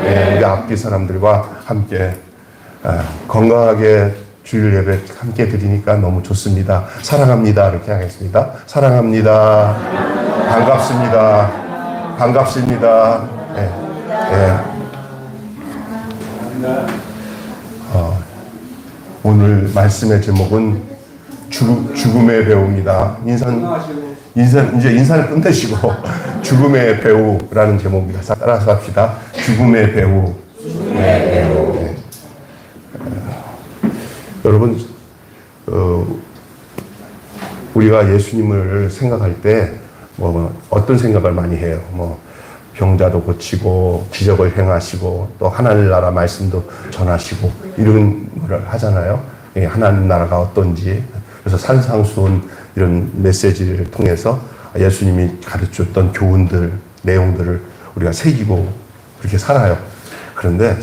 예, 우리 앞뒤 사람들과 함께 건강하게 주일 예배 함께 드리니까 너무 좋습니다. 사랑합니다. 이렇게 하겠습니다. 사랑합니다. 반갑습니다. 반갑습니다. 예, 예. 오늘 말씀의 제목은 죽음의 배우입니다. 이제 인사를 끝내시고 죽음의 배우라는 제목입니다. 따라서 합시다. 죽음의 배우. 네. 여러분, 우리가 예수님을 생각할 때 어떤 생각을 많이 해요? 병자도 고치고 기적을 행하시고 또 하나님 나라 말씀도 전하시고 이런 걸 하잖아요. 하나님 나라가 어떤지. 그래서 산상수훈 이런 메시지를 통해서 예수님이 가르쳤던 교훈들, 내용들을 우리가 새기고 그렇게 살아요. 그런데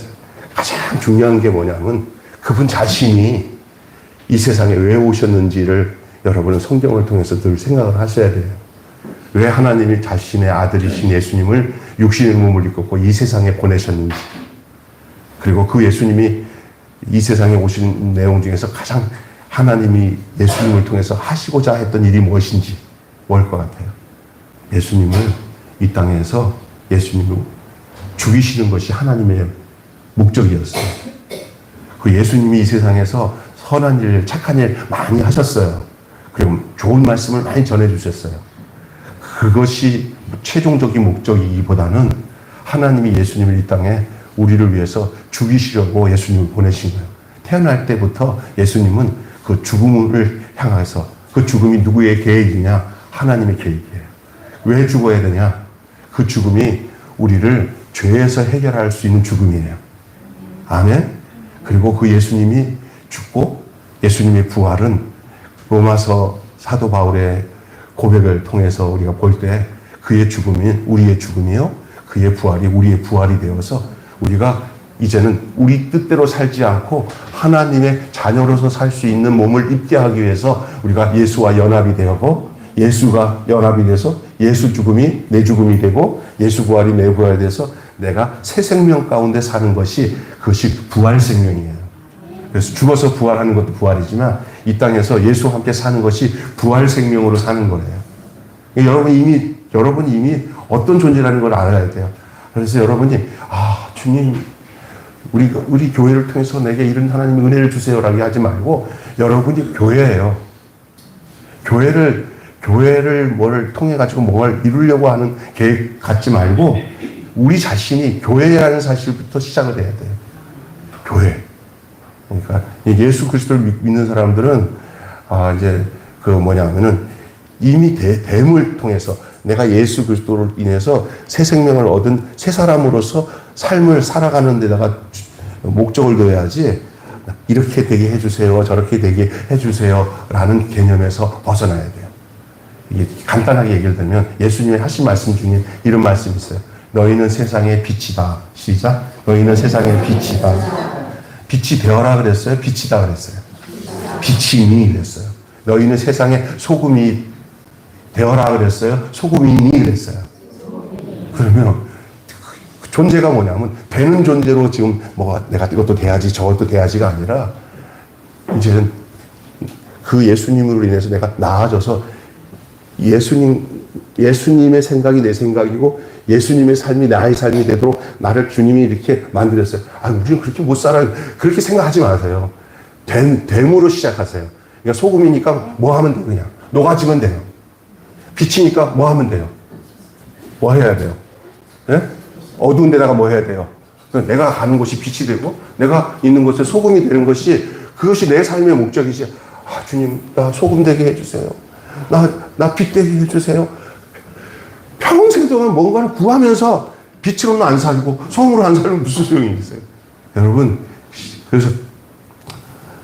가장 중요한 게 뭐냐면 그분 자신이 이 세상에 왜 오셨는지를 여러분은 성경을 통해서 늘 생각을 하셔야 돼요. 왜 하나님이 자신의 아들이신 예수님을 육신의 몸을 입고 이 세상에 보내셨는지, 그리고 그 예수님이 이 세상에 오신 내용 중에서 가장 하나님이 예수님을 통해서 하시고자 했던 일이 무엇인지 뭘 것 같아요? 예수님을 이 땅에서 예수님을 죽이시는 것이 하나님의 목적이었어요. 그 예수님이 이 세상에서 선한 일, 착한 일 많이 하셨어요. 그리고 좋은 말씀을 많이 전해주셨어요. 그것이 최종적인 목적이기보다는 하나님이 예수님을 이 땅에 우리를 위해서 죽이시려고 예수님을 보내신 거예요. 태어날 때부터 예수님은 그 죽음을 향해서, 그 죽음이 누구의 계획이냐? 하나님의 계획이에요. 왜 죽어야 되냐? 그 죽음이 우리를 죄에서 해결할 수 있는 죽음이에요. 아멘? 그리고 그 예수님이 죽고 예수님의 부활은 로마서 사도 바울의 고백을 통해서 우리가 볼 때 그의 죽음이 우리의 죽음이요, 그의 부활이 우리의 부활이 되어서 우리가 이제는 우리 뜻대로 살지 않고 하나님의 자녀로서 살 수 있는 몸을 입게 하기 위해서 우리가 예수와 연합이 되고, 예수가 연합이 돼서 예수 죽음이 내 죽음이 되고 예수 부활이 내 부활이 돼서 내가 새 생명 가운데 사는 것이, 그것이 부활 생명이에요. 그래서 죽어서 부활하는 것도 부활이지만 이 땅에서 예수와 함께 사는 것이 부활 생명으로 사는 거예요. 여러분이 이미 어떤 존재라는 걸 알아야 돼요. 그래서 여러분이 주님, 우리 교회를 통해서 내게 이런 하나님의 은혜를 주세요라고 하지 말고, 여러분이 교회예요. 교회를 뭘 통해 가지고 뭘 이루려고 하는 계획 갖지 말고 우리 자신이 교회라는 사실부터 시작을 해야 돼요. 교회. 그러니까 예수 그리스도를 믿는 사람들은 이제 이미 됨을 통해서 내가 예수 그리스도를 인해서 새 생명을 얻은 새 사람으로서 삶을 살아가는 데다가 목적을 둬야지, 이렇게 되게 해주세요, 저렇게 되게 해주세요 라는 개념에서 벗어나야 돼요. 이게 간단하게 얘기를 들면 예수님이 하신 말씀 중에 이런 말씀이 있어요. 너희는 세상의 빛이다. 시작. 너희는 세상의 빛이다. 빛이 되어라 그랬어요? 빛이다 그랬어요? 빛이니 그랬어요. 너희는 세상의 소금이 되어라 그랬어요? 소금이니 그랬어요? 그러면 존재가 뭐냐면 되는 존재로 지금 내가 이것도 돼야지 저것도 돼야지가 아니라 이제는 그 예수님으로 인해서 내가 나아져서 예수님의 생각이 내 생각이고 예수님의 삶이 나의 삶이 되도록 나를 주님이 이렇게 만들었어요. 우리는 그렇게 못 살아요. 그렇게 생각하지 마세요. 됨으로 시작하세요. 그러니까 소금이니까 뭐 하면 돼요? 그냥 녹아지면 돼요. 빛이니까 뭐 하면 돼요? 뭐 해야 돼요? 네? 어두운 데다가 뭐 해야 돼요? 내가 가는 곳이 빛이 되고 내가 있는 곳에 소금이 되는 것이, 그것이 내 삶의 목적이지. 주님, 나 소금 되게 해주세요. 나 빛 되게 해주세요. 평생 동안 뭔가를 구하면서 빛으로는 안 살고 소금으로 안 살면 무슨 소용이 있어요? 여러분, 그래서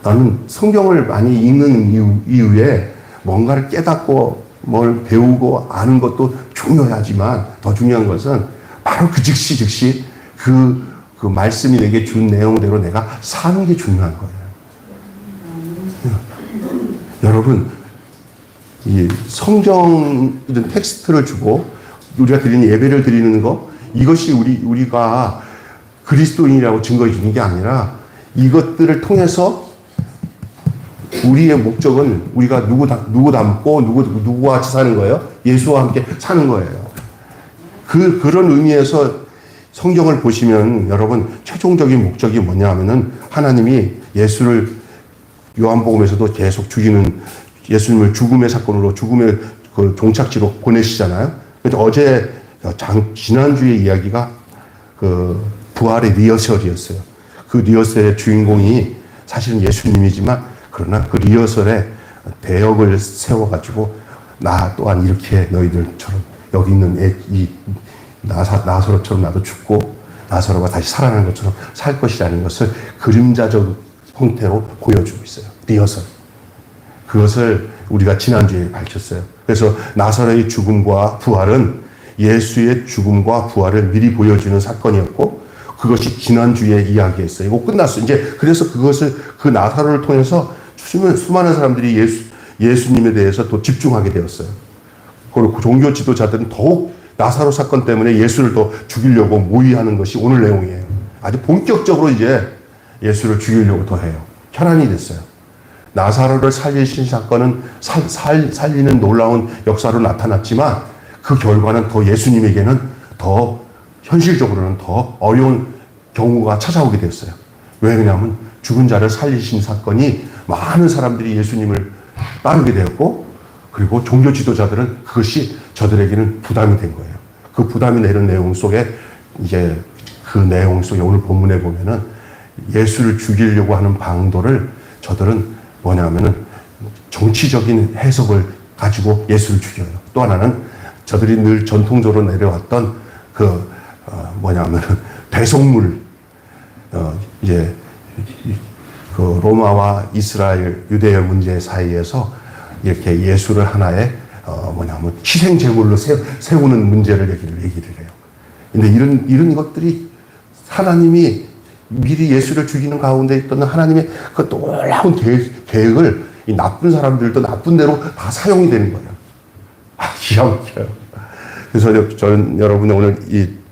나는 성경을 많이 읽는 이유에 뭔가를 깨닫고 뭘 배우고 아는 것도 중요하지만 더 중요한 것은 바로 그 즉시 그 말씀이 내게 준 내용대로 내가 사는 게 중요한 거예요. 여러분, 이 성경 이런 텍스트를 주고 우리가 드리는 예배를 드리는 거, 이것이 우리가 그리스도인이라고 증거해 주는 게 아니라 이것들을 통해서 우리의 목적은 우리가 누구 닮고 누구와 같이 사는 거예요? 예수와 함께 사는 거예요. 그런 의미에서 성경을 보시면 여러분 최종적인 목적이 뭐냐 하면은 하나님이 예수를 요한복음에서도 계속 죽이는 예수님을 죽음의 사건으로 죽음의 그 종착지로 보내시잖아요. 그래서 어제 지난주의 이야기가 그 부활의 리허설이었어요. 그 리허설의 주인공이 사실은 예수님이지만 그러나 그 리허설에 대역을 세워가지고 나 또한 이렇게 너희들처럼 여기 있는 이 나사로처럼 나도 죽고 나사로가 다시 살아나는 것처럼 살 것이라는 것을 그림자적 형태로 보여주고 있어요. 리허설. 그것을 우리가 지난주에 밝혔어요. 그래서 나사로의 죽음과 부활은 예수의 죽음과 부활을 미리 보여주는 사건이었고 그것이 지난주에 이야기했어요. 이거 끝났어요. 이제 그래서 그것을 그 나사로를 통해서 수많은 사람들이 예수님에 대해서 또 집중하게 되었어요. 그리고 종교 지도자들은 더욱 나사로 사건 때문에 예수를 더 죽이려고 모의하는 것이 오늘 내용이에요. 아주 본격적으로 이제 예수를 죽이려고 더 해요. 혈안이 됐어요. 나사로를 살리신 사건은 살리는 놀라운 역사로 나타났지만 그 결과는 더 예수님에게는 더 현실적으로는 더 어려운 경우가 찾아오게 됐어요. 왜 그러냐면 죽은 자를 살리신 사건이 많은 사람들이 예수님을 따르게 되었고 그리고 종교 지도자들은 그것이 저들에게는 부담이 된 거예요. 그 부담이 되는 내용 속에 이제 그 내용 속에 오늘 본문에 보면은 예수를 죽이려고 하는 방도를 저들은 뭐냐면은 정치적인 해석을 가지고 예수를 죽여요. 또 하나는 저들이 늘 전통적으로 내려왔던 뭐냐면은 배송물 이제 그 로마와 이스라엘 유대의 문제 사이에서 이렇게 예수를 하나의 뭐냐면 희생 제물로 세우는 문제를 얘기를 해요. 근데 이런 것들이 하나님이 미리 예수를 죽이는 가운데 있던 하나님의 그 놀라운 계획을 이 나쁜 사람들도 나쁜 대로 다 사용이 되는 거예요. 기가 막혀요. 그래서 저는 여러분이 오늘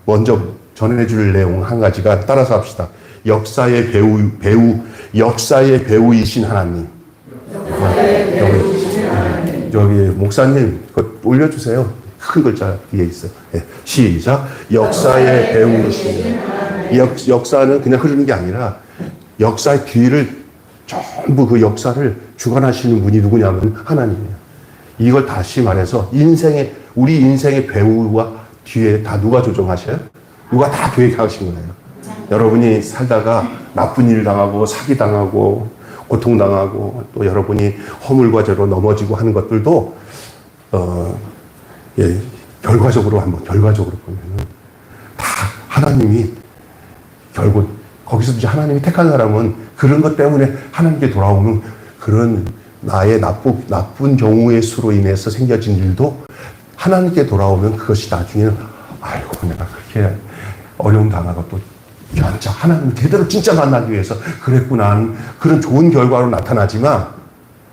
먼저 전해줄 내용 한 가지가 따라서 합시다. 역사의 배우이신 하나님. 여기 목사님 그거 올려주세요. 큰 글자 뒤에 있어요. 네, 시작. 역사의 배우이신 역사는 그냥 흐르는 게 아니라 역사의 뒤를 전부 그 역사를 주관하시는 분이 누구냐면 하나님이에요. 이걸 다시 말해서 우리 인생의 배우와 뒤에 다 누가 조정하셔요? 누가 다 계획하신 거예요. 여러분이 살다가 나쁜 일 당하고 사기당하고 고통당하고 또 여러분이 허물과 죄로 넘어지고 하는 것들도 결과적으로 보면은 다 하나님이 결국 거기서 이제 하나님이 택한 사람은 그런 것 때문에 하나님께 돌아오는 그런 나의 나쁜 경우의 수로 인해서 생겨진 일도 하나님께 돌아오면 그것이 나중에는 아이고 내가 그렇게 어려움 당하고 또 진짜 하나님 제대로 진짜 만나기 위해서 그랬구나 하는 그런 좋은 결과로 나타나지만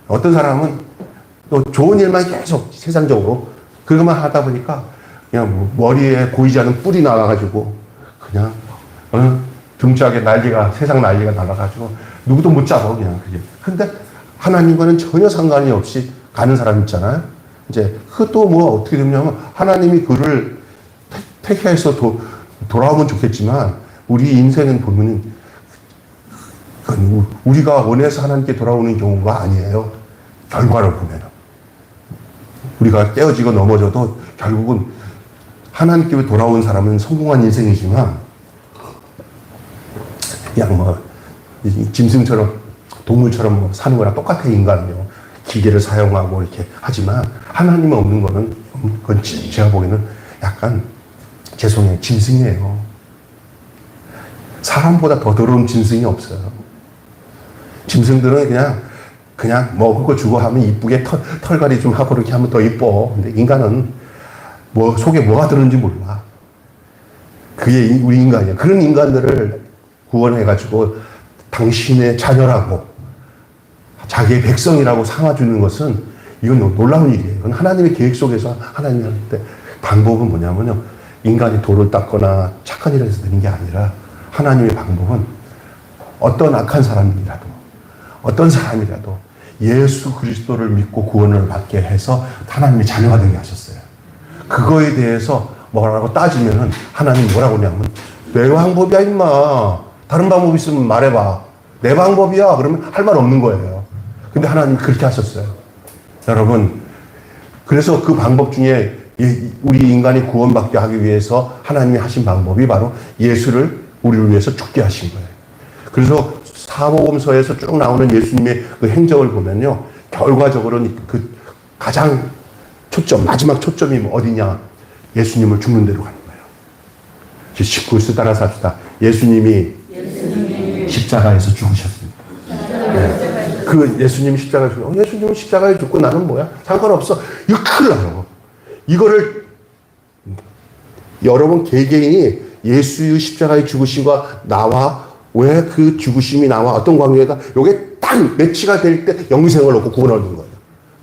어떤 사람은 또 좋은 일만 계속 세상적으로 그것만 하다 보니까 그냥 머리에 보이지 않는 뿔이 나가가지고 그냥 등짝에 세상 난리가 나가가지고 누구도 못 잡아 그냥 그게. 근데 하나님과는 전혀 상관이 없이 가는 사람 있잖아요. 이제 그것도 뭐 어떻게 되냐면 하나님이 그를 택해서 돌아오면 좋겠지만 우리 인생은 보면은 우리가 원해서 하나님께 돌아오는 경우가 아니에요. 결과를 보면 우리가 깨어지고 넘어져도 결국은 하나님께 돌아온 사람은 성공한 인생이지만 그냥 짐승처럼 동물처럼 사는 거랑 똑같아. 인간은요 기계를 사용하고 이렇게 하지만 하나님 없는 거는 그건 제가 보기에는 약간 죄송해요 짐승이에요. 사람보다 더 더러운 짐승이 없어요. 짐승들은 그냥 먹을 거 주고 하면 이쁘게 털갈이 좀 하고 이렇게 하면 더 이뻐. 근데 인간은 속에 뭐가 들었는지 몰라. 그게 우리 인간이야. 그런 인간들을 구원해가지고 당신의 자녀라고 자기의 백성이라고 삼아주는 것은 이건 놀라운 일이에요. 이건 하나님의 계획 속에서 하나님이 하는데 방법은 뭐냐면요. 인간이 돌을 닦거나 착한 일을 해서 되는 게 아니라 하나님의 방법은 어떤 악한 사람이라도, 어떤 사람이라도 예수 그리스도를 믿고 구원을 받게 해서 하나님의 자녀가 되게 하셨어요. 그거에 대해서 뭐라고 따지면은 하나님 뭐라고 하냐면, 내 방법이야 임마. 다른 방법 있으면 말해봐. 내 방법이야. 그러면 할 말 없는 거예요. 근데 하나님이 그렇게 하셨어요. 여러분, 그래서 그 방법 중에 우리 인간이 구원받게 하기 위해서 하나님이 하신 방법이 바로 예수를 우리를 위해서 죽게 하신 거예요. 그래서 사복음서에서 쭉 나오는 예수님의 그 행적을 보면요, 결과적으로는 그 가장 마지막 초점이 어디냐? 예수님을 죽는 데로 가는 거예요. 19수 따라서 합시다. 예수님이 십자가에서 죽으셨습니다. 네. 그 예수님이 십자가에 죽고, 예수님은 십자가에 죽고 나는 뭐야? 상관없어. 이거 큰일 나요. 이거를 여러분 개개인이 예수의 십자가의 죽으심과 나와 왜 그 죽으심이 나와 어떤 관계가 요게 딱 매치가 될 때 영생을 얻고 구원을 얻는 거예요.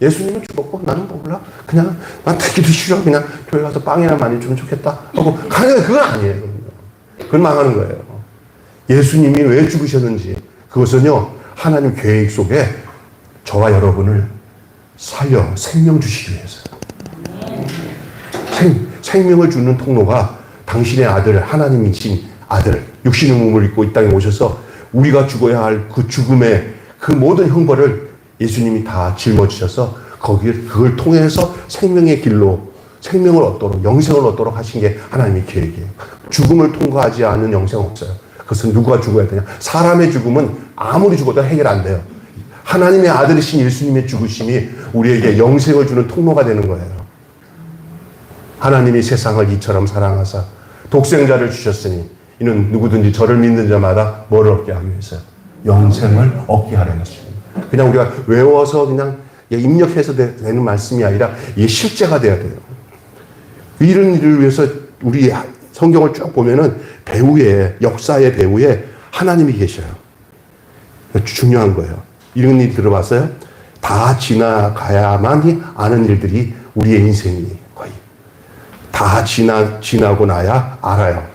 예수님은 죽었고 나는 몰라. 그냥 난 되기도 싫어. 그냥 교회 가서 빵이나 많이 주면 좋겠다 하고 가는 거 그건 아니에요. 그건 망하는 거예요. 예수님이 왜 죽으셨는지 그것은요 하나님 계획 속에 저와 여러분을 살려 생명 주시기 위해서. 생명을 주는 통로가 당신의 아들, 하나님이신 아들, 육신의 몸을 입고 이 땅에 오셔서 우리가 죽어야 할 그 죽음의 그 모든 형벌을 예수님이 다 짊어지셔서 그걸 통해서 생명의 길로 생명을 얻도록, 영생을 얻도록 하신 게 하나님의 계획이에요. 죽음을 통과하지 않은 영생 없어요. 그것은 누가 죽어야 되냐? 사람의 죽음은 아무리 죽어도 해결 안 돼요. 하나님의 아들이신 예수님의 죽으심이 우리에게 영생을 주는 통로가 되는 거예요. 하나님이 세상을 이처럼 사랑하사 독생자를 주셨으니 이는 누구든지 저를 믿는 자마다 뭐를 얻게 하기 위해서요? 영생을 얻게 하려는 것입니다. 그냥 우리가 외워서 그냥 입력해서 되는 말씀이 아니라 이게 실제가 돼야 돼요. 이런 일을 위해서 우리 성경을 쭉 보면은 역사의 배후에 하나님이 계셔요. 중요한 거예요. 이런 일 들어봤어요? 다 지나가야만이 아는 일들이 우리의 인생이 거의. 다 지나고 나야 알아요.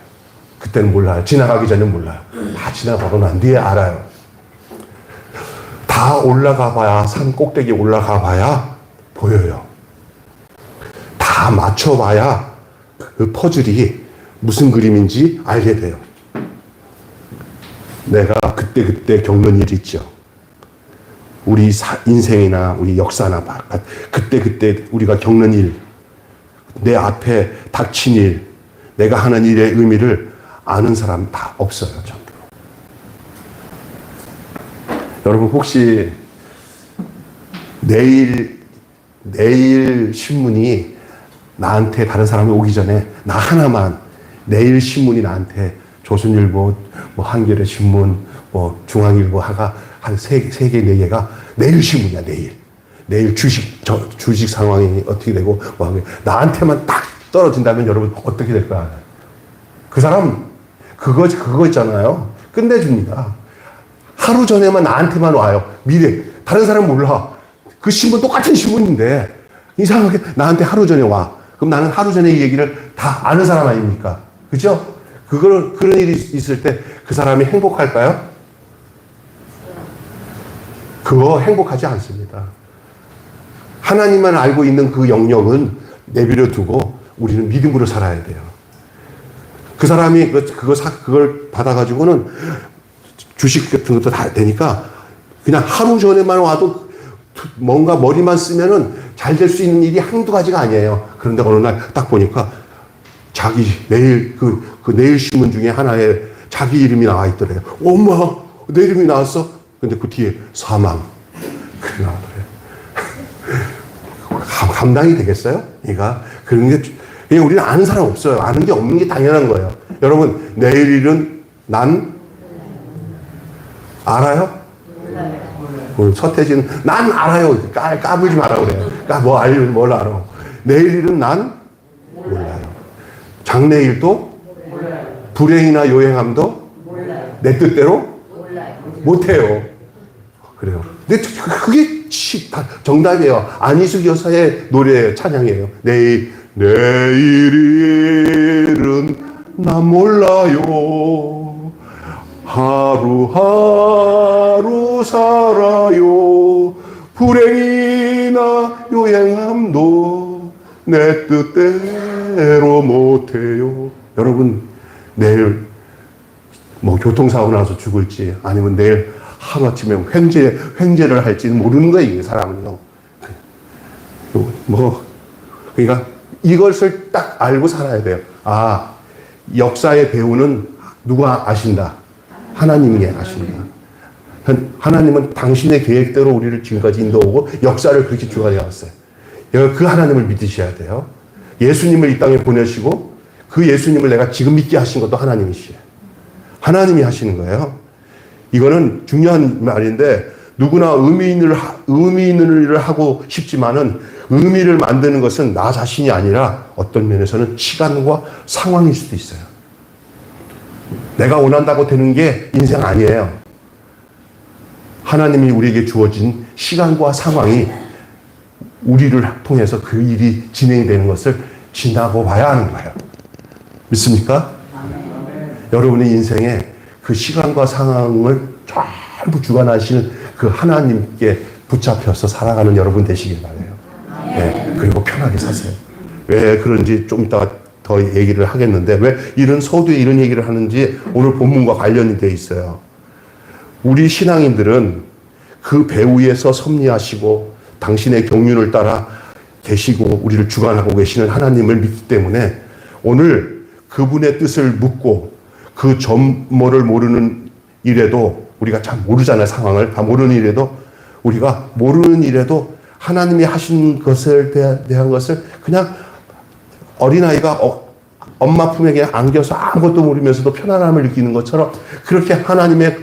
그때는 몰라요. 지나가기 전에 몰라요. 다 지나가고 난 뒤에 알아요. 다 올라가 봐야, 산 꼭대기 올라가 봐야 보여요. 다 맞춰봐야 그 퍼즐이 무슨 그림인지 알게 돼요. 내가 그때 겪는 일이 있죠. 우리 인생이나 우리 역사나 그때 우리가 겪는 일, 내 앞에 닥친 일, 내가 하는 일의 의미를 아는 사람 다 없어요. 전부. 여러분 혹시 내일 신문이 나한테 다른 사람이 오기 전에 나 하나만 내일 신문이 나한테 조선일보, 뭐 한겨레 신문, 뭐 중앙일보 하가 한 세 개, 네 개가 내일 신문이야, 내일 주식 상황이 어떻게 되고, 뭐 나한테만 딱 떨어진다면 여러분 어떻게 될까? 그 사람, 그거 있잖아요. 끝내줍니다. 하루 전에만 나한테만 와요. 미래. 다른 사람 몰라. 그 신문 똑같은 신문인데, 이상하게 나한테 하루 전에 와. 그럼 나는 하루 전에 이 얘기를 다 아는 사람 아닙니까? 그죠? 그런 일이 있을 때 그 사람이 행복할까요? 그거 행복하지 않습니다. 하나님만 알고 있는 그 영역은 내버려 두고 우리는 믿음으로 살아야 돼요. 그 사람이 그걸 받아가지고는 주식 같은 것도 다 되니까 그냥 하루 전에만 와도 뭔가 머리만 쓰면은 잘 될 수 있는 일이 한두 가지가 아니에요. 그런데 어느 날 딱 보니까 내일 내일 신문 중에 하나에 자기 이름이 나와 있더래요. 엄마, 내 이름이 나왔어? 근데 그 뒤에 사망. 그게 나오더래요. 감당이 되겠어요? 그런 게, 그냥 우리는 아는 사람 없어요. 아는 게 없는 게 당연한 거예요. 여러분, 내일 일은 난 알아요? 몰라요. 서태지는 난 알아요. 까불지 마라 그래요. 뭘 알아. 내일 일은 난 몰라요. 장래일도 몰라요. 불행이나 요행함도 몰라요. 내 뜻대로 몰라요. 못해요. 그래요. 근데 그게 정답이에요. 안희숙 여사의 노래 찬양이에요. 내일일은 난 몰라요. 하루하루 살아요. 불행이나 요행함도 내 뜻대로 못해요. 여러분, 내일 뭐 교통사고 나서 죽을지 아니면 내일 하루아침에 횡재를 할지는 모르는 거예요, 이 사람은요. 그러니까 이것을 딱 알고 살아야 돼요. 아, 역사의 배우는 누가 아신다? 하나님이 아신다. 하나님은 당신의 계획대로 우리를 지금까지 인도하고 역사를 그렇게 주관해 왔어요. 그 하나님을 믿으셔야 돼요. 예수님을 이 땅에 보내시고 그 예수님을 내가 지금 믿게 하신 것도 하나님이시에요. 하나님이 하시는 거예요. 이거는 중요한 말인데 누구나 의미 있는 일을 하고 싶지만은 의미를 만드는 것은 나 자신이 아니라 어떤 면에서는 시간과 상황일 수도 있어요. 내가 원한다고 되는 게 인생 아니에요. 하나님이 우리에게 주어진 시간과 상황이 우리를 통해서 그 일이 진행이 되는 것을 지나고 봐야 하는 거예요. 믿습니까? 여러분의 인생에 그 시간과 상황을 전부 주관하시는 그 하나님께 붙잡혀서 살아가는 여러분 되시길 바라요. 네, 그리고 편하게 사세요. 왜 그런지 좀 이따가 더 얘기를 하겠는데 왜 이런 서두에 이런 얘기를 하는지 오늘 본문과 관련이 돼 있어요. 우리 신앙인들은 그 배후에서 섭리하시고 당신의 경륜을 따라 계시고 우리를 주관하고 계시는 하나님을 믿기 때문에 오늘 그분의 뜻을 묻고 그 전모를 모르는 일에도 우리가 잘 모르잖아요. 상황을 다 모르는 일에도 우리가 모르는 일에도 하나님이 하신 것에 대한 것을 그냥 어린아이가 엄마 품에 그냥 안겨서 아무것도 모르면서도 편안함을 느끼는 것처럼 그렇게 하나님의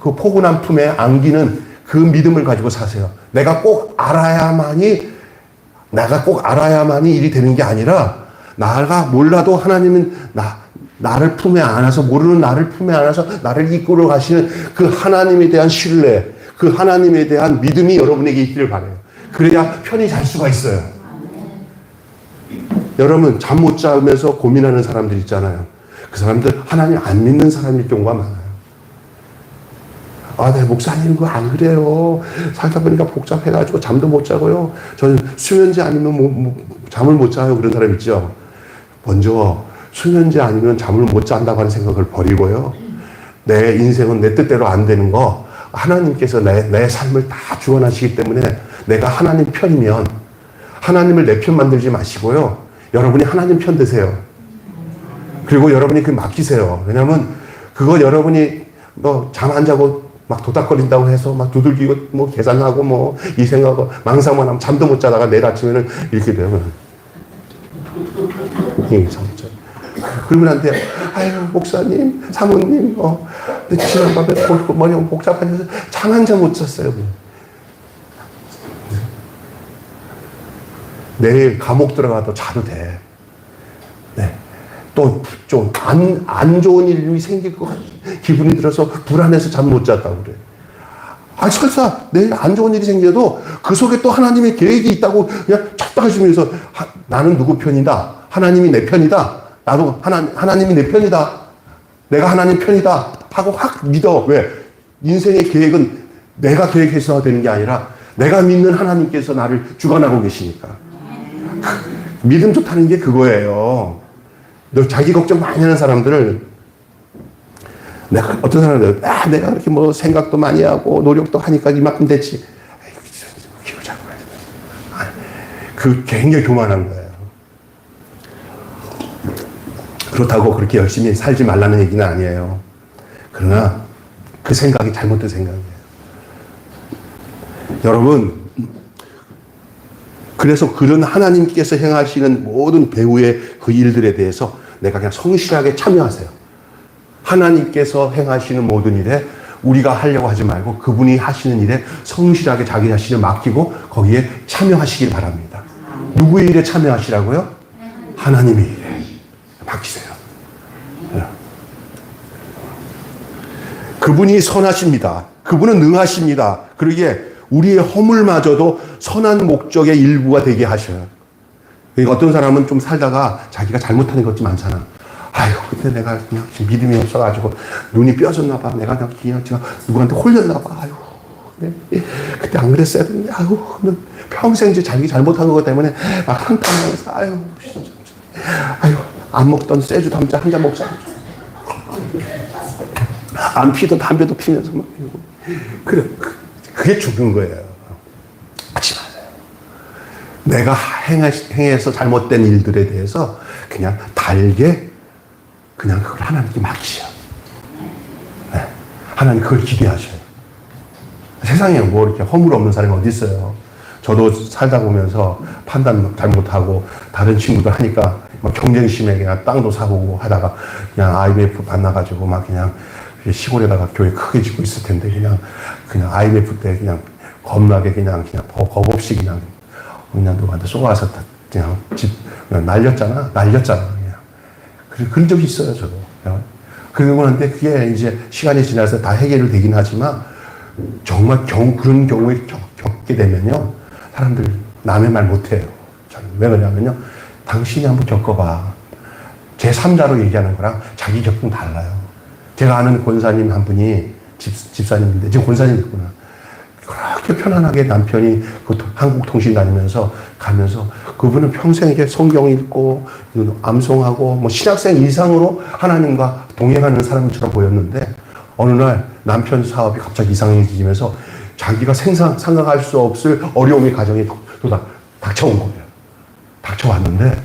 그 포근한 품에 안기는 그 믿음을 가지고 사세요. 내가 꼭 알아야만이 일이 되는 게 아니라 나가 몰라도 하나님은 나를 품에 안아서 모르는 나를 품에 안아서 나를 이끌어 가시는 그 하나님에 대한 신뢰, 그 하나님에 대한 믿음이 여러분에게 있기를 바라요. 그래야 편히 잘 수가 있어요. 여러분 잠 못 자면서 고민하는 사람들 있잖아요. 그 사람들 하나님 안 믿는 사람일 경우가 많아요. 아, 네, 목사님 그거 안 그래요. 살다 보니까 복잡해가지고 잠도 못 자고요. 저는 수면제 아니면 잠을 못 자요. 그런 사람 있죠. 먼저 수면제 아니면 잠을 못 잔다고 하는 생각을 버리고요. 내 인생은 내 뜻대로 안 되는 거 하나님께서 내 삶을 다 주관하시기 때문에 내가 하나님 편이면 하나님을 내 편 만들지 마시고요. 여러분이 하나님 편 되세요. 그리고 여러분이 그 맡기세요. 왜냐하면 그거 여러분이 잠 안 자고 막 도닥거린다고 해서 막 두들기고 계산하고 이 생각하고 망상만 하면 잠도 못 자다가 내일 아침에는 이렇게 되면 그러면 안 돼. 아유, 목사님, 사모님, 지난밤에 머리 복잡해서 잠 한 잔 못 잤어요. 내일 감옥 들어가도 자도 돼. 네. 또 좀 안 좋은 일이 생길 것 같은 기분이 들어서 불안해서 잠 못 잤다고 그래. 아, 설사 내일 안 좋은 일이 생겨도 그 속에 또 하나님의 계획이 있다고 그냥 쳤다 하시면서 나는 누구 편이다. 하나님이 내 편이다. 나도 하나님이 내 편이다. 내가 하나님 편이다. 하고 확 믿어. 왜? 인생의 계획은 내가 계획해서 되는 게 아니라 내가 믿는 하나님께서 나를 주관하고 계시니까. 믿음 좋다는 게 그거예요. 너 자기 걱정 많이 하는 사람들을 어떤 사람들 내가 그렇게 생각도 많이 하고 노력도 하니까 이만큼 됐지. 키우자고. 그 굉장히 교만한 거예요. 그렇다고 그렇게 열심히 살지 말라는 얘기는 아니에요. 그러나 그 생각이 잘못된 생각이에요. 여러분, 그래서 그런 하나님께서 행하시는 모든 배후의 그 일들에 대해서 내가 그냥 성실하게 참여하세요. 하나님께서 행하시는 모든 일에 우리가 하려고 하지 말고 그분이 하시는 일에 성실하게 자기 자신을 맡기고 거기에 참여하시길 바랍니다. 누구의 일에 참여하시라고요? 하나님의 일에 맡기세요. 그분이 선하십니다. 그분은 능하십니다. 그러기에 우리의 허물마저도 선한 목적의 일부가 되게 하셔요. 그러니까 어떤 사람은 좀 살다가 자기가 잘못하는 것이 많잖아. 아유, 그때 내가 그냥 믿음이 없어가지고 눈이 삐어졌나 봐. 내가 그냥 누구한테 홀렸나 봐. 아유, 그때 안 그랬어야 되는데, 아유, 평생 자기 잘못한 것 때문에 막 한탄하면서, 아유, 진짜. 아유, 안 먹던 쇠주 담자 한 잔 먹자. 안 피던 담배도 피면서 막. 그래, 그게 죽은 거예요. 하지 마세요. 내가 행해서 잘못된 일들에 대해서 그냥 달게 그냥 그걸 하나님께 맡기셔. 네. 하나님 그걸 기대하셔요. 세상에 뭐 이렇게 허물 없는 사람이 어디 있어요. 저도 살다 보면서 판단 잘못하고 다른 친구들 하니까 막 경쟁심에 그냥 땅도 사보고 하다가 그냥 IMF 만나가지고 막 그냥 시골에다가 교회 크게 짓고 있을 텐데 그냥 IMF 때 그냥 겁나게 그냥 겁 없이 그냥 누구한테 쏘아서 그냥 그냥 날렸잖아. 그냥. 그런 적이 있어요, 저도. 그러고 나는데 그게 이제 시간이 지나서 다 해결이 되긴 하지만 정말 그런 경우에 겪게 되면요. 사람들 남의 말 못해요. 저는 왜 그러냐면요. 당신이 한번 겪어봐. 제 3자로 얘기하는 거랑 자기 겪은 달라요. 제가 아는 권사님 한 분이 집사님인데 지금 권사님 됐구나. 그렇게 편안하게 남편이 한국 통신 다니면서 가면서 그분은 평생 이렇게 성경 읽고 암송하고 뭐 신학생 이상으로 하나님과 동행하는 사람처럼 보였는데 어느 날 남편 사업이 갑자기 이상해지면서 자기가 생각할 수 없을 어려움이 가정에 닥쳐온 거예요. 닥쳐왔는데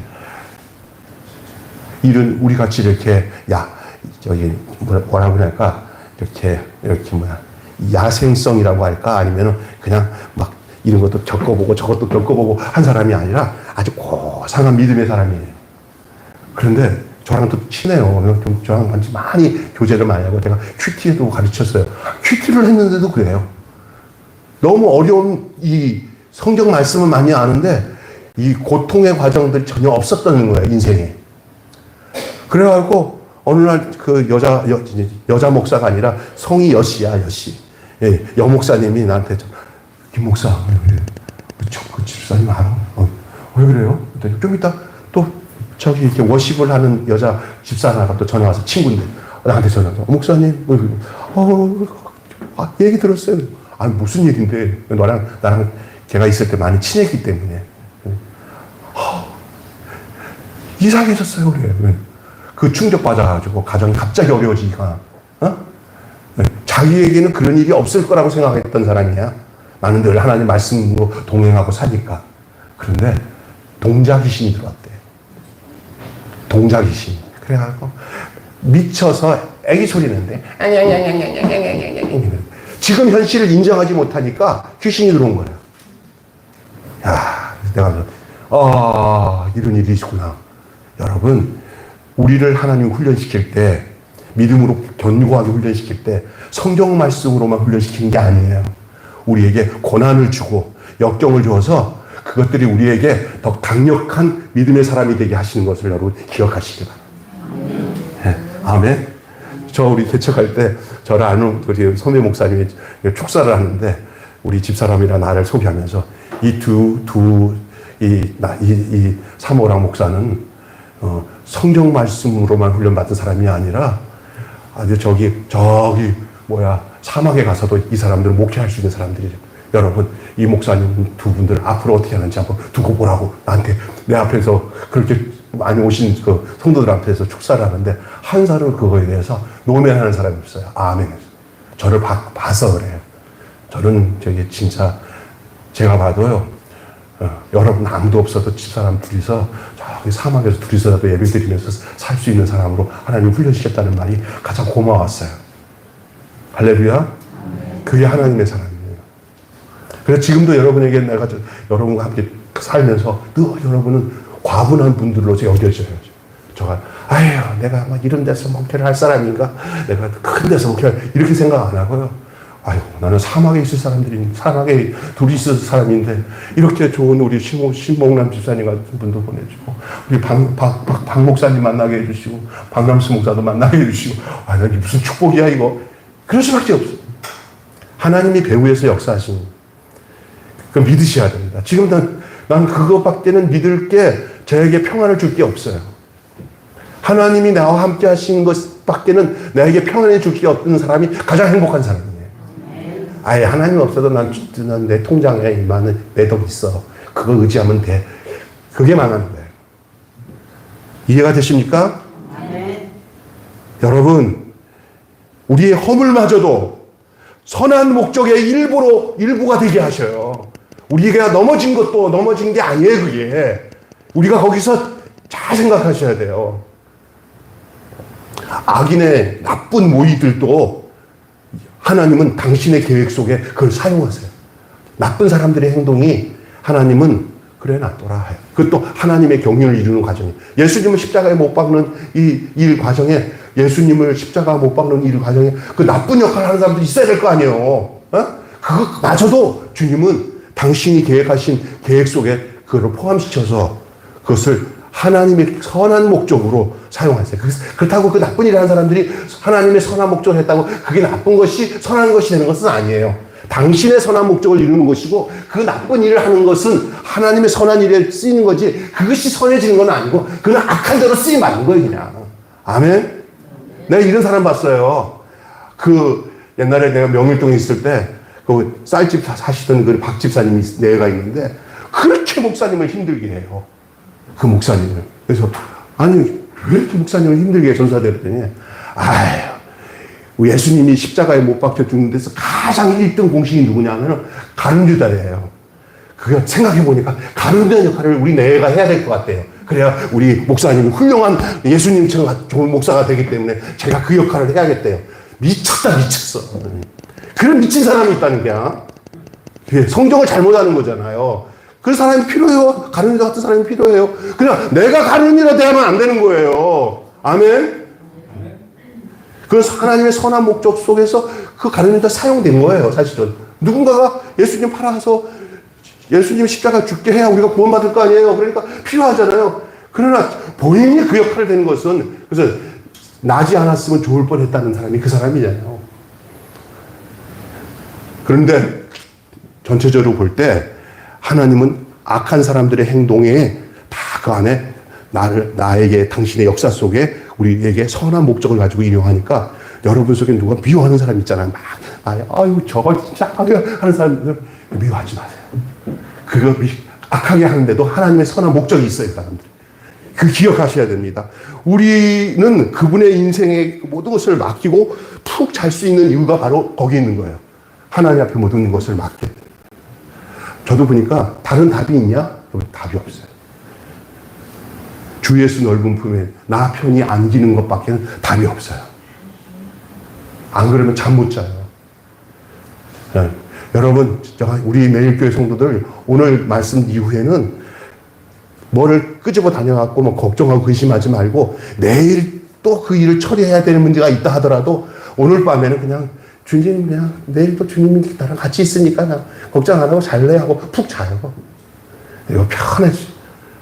일은 우리 같이 이렇게 뭐라고 할까 이렇게 야생성이라고 할까 아니면 그냥 막 이런 것도 겪어보고 저것도 겪어보고 한 사람이 아니라 아주 고상한 믿음의 사람이에요. 그런데 저랑 또 친해요. 저랑 많이 교제를 많이 하고 제가 큐티에도 가르쳤어요. 큐티를 했는데도 그래요. 너무 어려운 이 성경 말씀은 많이 아는데 이 고통의 과정들이 전혀 없었던 거예요, 인생에. 그래가지고 어느 날 그 여자 목사가 아니라 성이 여씨야. 예, 여 목사님이 나한테 김 목사 왜 그래? 그 집사님 알아? 왜 그래요? 좀 이따 또 저기 이렇게 워십을 하는 여자 집사 하나가 또 전화 와서 친구인데 나한테 전화 와서 목사님 얘기 들었어요. 아니 무슨 얘기인데 나랑 걔가 있을 때 많이 친했기 때문에 이상해졌어요. 그래. 그 충격받아가지고 가정이 갑자기 어려워지니까 자기에게는 그런 일이 없을 거라고 생각했던 사람이야. 나는 늘 하나님 말씀으로 동행하고 사니까. 그런데 동자 귀신이 들어왔대. 동자 귀신. 그래가지고 미쳐서 애기 소리 내는데 지금 현실을 인정하지 못하니까 귀신이 들어온 거야. 야, 내가 이런 일이 있구나. 여러분, 우리를 하나님 훈련시킬 때, 믿음으로 견고하게 훈련시킬 때 성경 말씀으로만 훈련시키는 게 아니에요. 우리에게 고난을 주고 역경을 주어서 그것들이 우리에게 더 강력한 믿음의 사람이 되게 하시는 것을 여러분 기억하시기 바랍니다. 네. 아멘. 저 우리 개척할 때 저를 아는 우리 선배 목사님이 축사를 하는데 우리 집사람이랑 나를 소개하면서 이 사모랑 목사는 성경 말씀으로만 훈련받은 사람이 아니라 아주 사막에 가서도 이 사람들은 목회할 수 있는 사람들이죠. 여러분, 이 목사님 두 분들 앞으로 어떻게 하는지 한번 두고 보라고 나한테 내 앞에서 그렇게 많이 오신 그 성도들 앞에서 축사를 하는데 한 사람 그거에 대해서 노면하는 사람이 없어요. 아멘. 저를 봐서 그래요. 저는 진짜 제가 봐도요. 여러분 아무도 없어도 집사람 둘이서 저기 사막에서 둘이서라도 예배 드리면서 살 수 있는 사람으로 하나님 훈련시켰다는 말이 가장 고마웠어요. 할렐루야. 그게 하나님의 사람이에요. 그래서 지금도 여러분에게 내가 여러분과 함께 살면서 늘 여러분은 과분한 분들로서 여겨져요. 내가 막 이런 데서 목회를 할 사람인가? 내가 큰 데서 목회를 이렇게 생각 안 하고요. 나는 사막에 있을 사막에 둘이 있을 사람인데, 이렇게 좋은 우리 신목남 집사님 같은 분도 보내주고, 우리 박 목사님 만나게 해주시고, 박남수 목사도 만나게 해주시고, 이게 무슨 축복이야, 이거. 그럴 수밖에 없어. 하나님이 배후에서 역사하시는, 그거 믿으셔야 됩니다. 지금 난 그거밖에는 믿을 게, 저에게 평안을 줄 게 없어요. 하나님이 나와 함께 하신 것밖에는 나에게 평안을 줄 게 없는 사람이 가장 행복한 사람이에요. 아예 하나님 없어도 난 내 통장에 이만한 매덕 있어. 그거 의지하면 돼. 그게 망하는 거예요. 이해가 되십니까? 네. 여러분, 우리의 허물마저도 선한 목적의 일부가 되게 하셔요. 우리가 넘어진 것도 넘어진 게 아니에요, 그게. 우리가 거기서 잘 생각하셔야 돼요. 악인의 나쁜 모의들도 하나님은 당신의 계획 속에 그걸 사용하세요. 나쁜 사람들의 행동이 하나님은 그래 놔둬라 해요. 그것도 하나님의 경륜을 이루는 과정이에요. 예수님을 십자가에 못 박는 이 일 과정에, 예수님을 십자가 못 박는 일 과정에 그 나쁜 역할을 하는 사람들이 있어야 될 거 아니에요. 어? 그것마저도 주님은 당신이 계획하신 계획 속에 그걸 포함시켜서 그것을 하나님의 선한 목적으로 사용하세요. 그렇다고 그 나쁜 일을 하는 사람들이 하나님의 선한 목적을 했다고 그게 나쁜 것이 선한 것이 되는 것은 아니에요. 당신의 선한 목적을 이루는 것이고 그 나쁜 일을 하는 것은 하나님의 선한 일에 쓰이는 거지 그것이 선해지는 건 아니고 그는 악한 대로 쓰임 맞는 거예요, 그냥. 아멘? 내가 이런 사람 봤어요. 옛날에 내가 명일동에 있을 때 그 쌀집 사시던 그 박 집사님이 내가 있는데 그렇게 목사님을 힘들게 해요. 그 목사님을. 그래서 아니 왜 이렇게 목사님을 힘들게 해, 전사대 그랬더니 예수님이 십자가에 못 박혀 죽는 데서 가장 1등 공신이 누구냐면 가룟유다예요. 그거 생각해보니까 가룟유다 역할을 우리 내가 해야 될 것 같아요. 그래야 우리 목사님이 훌륭한 예수님처럼 좋은 목사가 되기 때문에 제가 그 역할을 해야겠대요. 미쳤어. 그런 미친 사람이 있다는 게야. 성경을 잘못하는 거잖아요. 그런 사람이 필요해요. 가룟유다 같은 사람이 필요해요. 그냥 내가 가룟유다 대하면 안 되는 거예요. 아멘? 그래서 하나님의 선한 목적 속에서 그 가룟유다 사용된 거예요, 사실은. 누군가가 예수님 팔아서 예수님 십자가 죽게 해야 우리가 구원받을 거 아니에요. 그러니까 필요하잖아요. 그러나 본인이 그 역할을 되는 것은 그래서 나지 않았으면 좋을 뻔했다는 사람이 그 사람이잖아요. 그런데 전체적으로 볼 때 하나님은 악한 사람들의 행동에 다 그 안에 나에게 당신의 역사 속에 우리에게 선한 목적을 가지고 인용하니까 여러분 속에 누가 미워하는 사람 있잖아요. 아유 저거 진짜 하는 사람들 미워하지 마세요. 그거 악하게 하는데도 하나님의 선한 목적이 있어요, 사람들. 그 기억하셔야 됩니다. 우리는 그분의 인생의 모든 것을 맡기고 푹 잘 수 있는 이유가 바로 거기 있는 거예요. 하나님 앞에 모든 것을 맡게. 저도 보니까 다른 답이 있냐? 답이 없어요. 주 예수 넓은 품에 나 편히 안기는 것밖에 답이 없어요. 안 그러면 잠 못 자요. 네. 여러분, 우리 매일교회 성도들 오늘 말씀 이후에는 뭐를 끄집어 다녀갖고 뭐 걱정하고 의심하지 말고 내일 또 그 일을 처리해야 되는 문제가 있다 하더라도 오늘 밤에는 그냥 주님 그냥 내일 또 주님이 나랑 같이 있으니까 그냥 걱정 안 하고 잘래 하고 푹 자요. 이거 편해지.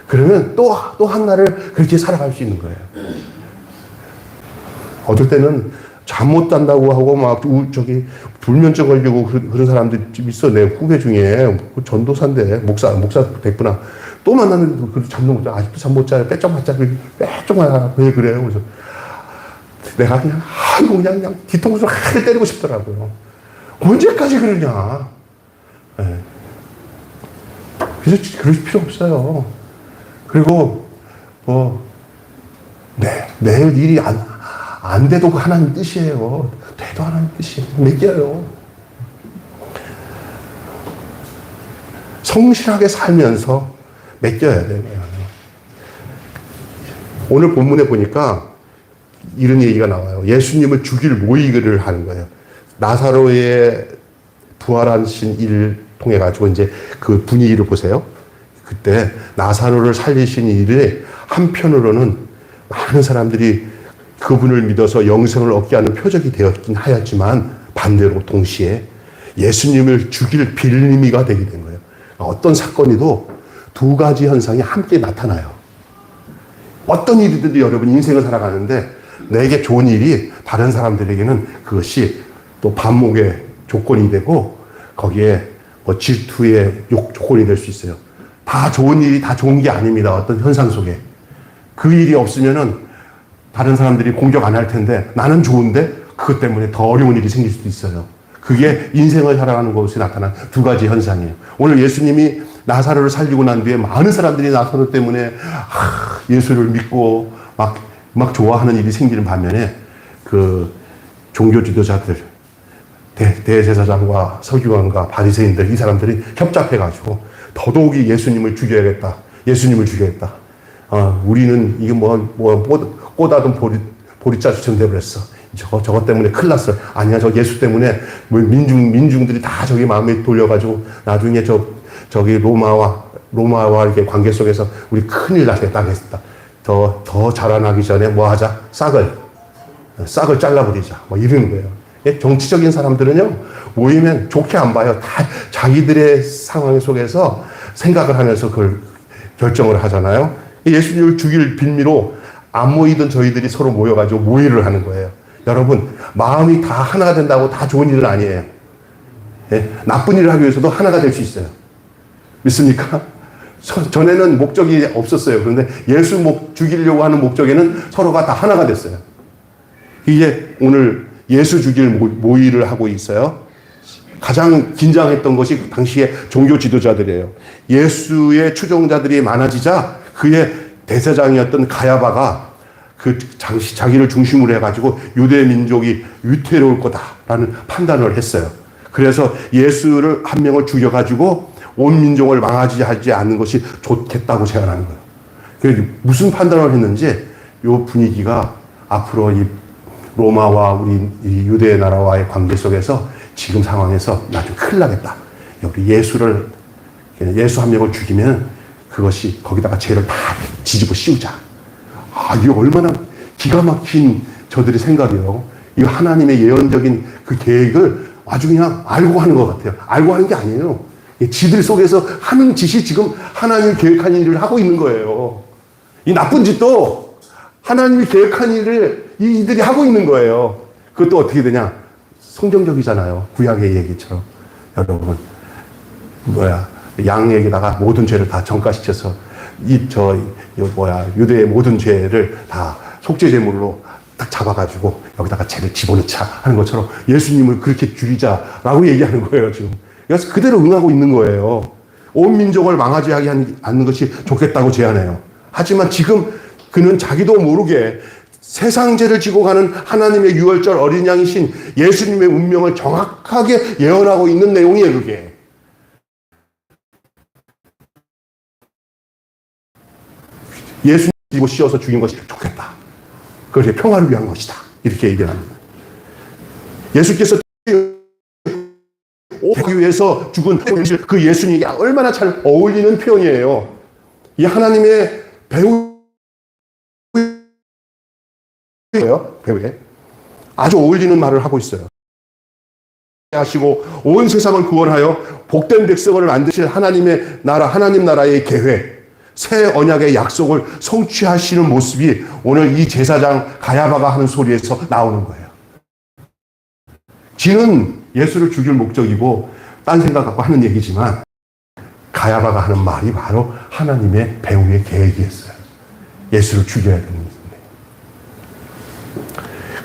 그러면 또 한 날을 그렇게 살아갈 수 있는 거예요. 어떨 때는 잠 못 잔다고 하고 막 불면증 걸리고 그런 사람들이 있어. 내 후배 중에 전도사인데 목사 됐구나. 또 만나면 그 잠도 못 자. 아직도 잠 못 자요. 빼쩍맞자. 빼쩍맞아. 왜 그래요? 그래서 내가 그냥 그냥 뒤통수를 하게 때리고 싶더라고요. 언제까지 그러냐. 네. 그래서 그럴 필요 없어요. 그리고 내일 일이 안 돼도 하나님 뜻이에요. 돼도 하나님 뜻이에요. 맡겨요. 성실하게 살면서 맡겨야 돼요. 오늘 본문에 보니까 이런 얘기가 나와요. 예수님을 죽일 모의를 하는 거예요. 나사로의 부활하신 일을 통해 가지고 이제 그 분위기를 보세요. 그때 나사로를 살리신 일에 한편으로는 많은 사람들이 그분을 믿어서 영생을 얻게 하는 표적이 되었긴 하였지만 반대로 동시에 예수님을 죽일 빌미가 되게 된 거예요. 어떤 사건이도 두 가지 현상이 함께 나타나요. 어떤 일이든지 여러분 인생을 살아가는데 내게 좋은 일이 다른 사람들에게는 그것이 또 반목의 조건이 되고 거기에 질투의 조건이 될 수 있어요. 다 좋은 일이 다 좋은 게 아닙니다. 어떤 현상 속에. 그 일이 없으면은 다른 사람들이 공격 안 할 텐데 나는 좋은데 그것 때문에 더 어려운 일이 생길 수도 있어요. 그게 인생을 살아가는 것에 나타난 두 가지 현상이에요. 오늘 예수님이 나사로를 살리고 난 뒤에 많은 사람들이 나사로 때문에 예수를 믿고 막 좋아하는 일이 생기는 반면에 그 종교 지도자들, 대제사장과 서기관과 바리새인들, 이 사람들이 협잡해가지고 더더욱이 예수님을 죽여야겠다. 예수님을 죽여야겠다. 우리는 이게 꼬다든 보리자루처럼 돼버렸어. 저것 때문에 큰일 났어. 아니야, 저 예수 때문에 민중들이 다 저기 마음에 돌려가지고 나중에 저기 로마와 이렇게 관계 속에서 우리 큰일 나겠다. 더 자라나기 전에 뭐 하자? 싹을 잘라버리자. 뭐 이러는 거예요. 정치적인 사람들은요, 모이면 좋게 안 봐요. 다 자기들의 상황 속에서 생각을 하면서 그걸 결정을 하잖아요. 예수님을 죽일 빌미로 안 모이던 저희들이 서로 모여가지고 모의를 하는 거예요. 여러분, 마음이 다 하나가 된다고 다 좋은 일은 아니에요. 나쁜 일을 하기 위해서도 하나가 될 수 있어요. 믿습니까? 전에는 목적이 없었어요. 그런데 예수 죽이려고 하는 목적에는 서로가 다 하나가 됐어요. 이게 오늘 예수 죽일 모의를 하고 있어요. 가장 긴장했던 것이 당시의 종교 지도자들이에요. 예수의 추종자들이 많아지자 그의 대제사장이었던 가야바가 자기를 중심으로 해가지고 유대 민족이 위태로울 거다라는 판단을 했어요. 그래서 예수를 한 명을 죽여가지고 온 민족을 망하지 않는 것이 좋겠다고 제안하는 거예요. 그래서 무슨 판단을 했는지 이 분위기가 앞으로 이 로마와 우리 이 유대 나라와의 관계 속에서 지금 상황에서 나중에 큰일 나겠다. 여기 예수 한 명을 죽이면 그것이 거기다가 죄를 다 뒤집어 씌우자. 이게 얼마나 기가 막힌 저들의 생각이에요. 이 하나님의 예언적인 그 계획을 아주 그냥 알고 하는 것 같아요. 알고 하는 게 아니에요. 지들 속에서 하는 짓이 지금 하나님이 계획한 일을 하고 있는 거예요. 이 나쁜 짓도 하나님이 계획한 일을 이들이 하고 있는 거예요. 그것도 어떻게 되냐? 성경적이잖아요. 구약의 얘기처럼. 여러분, 양에게다가 모든 죄를 다 전가시켜서 유대의 모든 죄를 다 속죄제물로 딱 잡아가지고 여기다가 죄를 집어넣자 하는 것처럼 예수님을 그렇게 죽이자라고 얘기하는 거예요, 지금. 그래서 그대로 응하고 있는 거예요. 온 민족을 망하지 않는 것이 좋겠다고 제안해요. 하지만 지금 그는 자기도 모르게 세상 죄를 지고 가는 하나님의 유월절 어린 양이신 예수님의 운명을 정확하게 예언하고 있는 내용이에요, 그게. 예수님 집어 씌워서 죽인 것이 좋겠다. 그것이 평화를 위한 것이다. 이렇게 얘기를 합니다. 예수께서 오기 위해서 죽은 그 예수님에게 얼마나 잘 어울리는 표현이에요. 이 하나님의 배우에 아주 어울리는 말을 하고 있어요. 하시고 온 세상을 구원하여 복된 백성을 만드실 하나님의 나라, 하나님 나라의 계획, 새 언약의 약속을 성취하시는 모습이 오늘 이 제사장 가야바가 하는 소리에서 나오는 거예요. 지는 예수를 죽일 목적이고 딴 생각 갖고 하는 얘기지만 가야바가 하는 말이 바로 하나님의 배후의 계획이었어요. 예수를 죽여야 되는 거예요.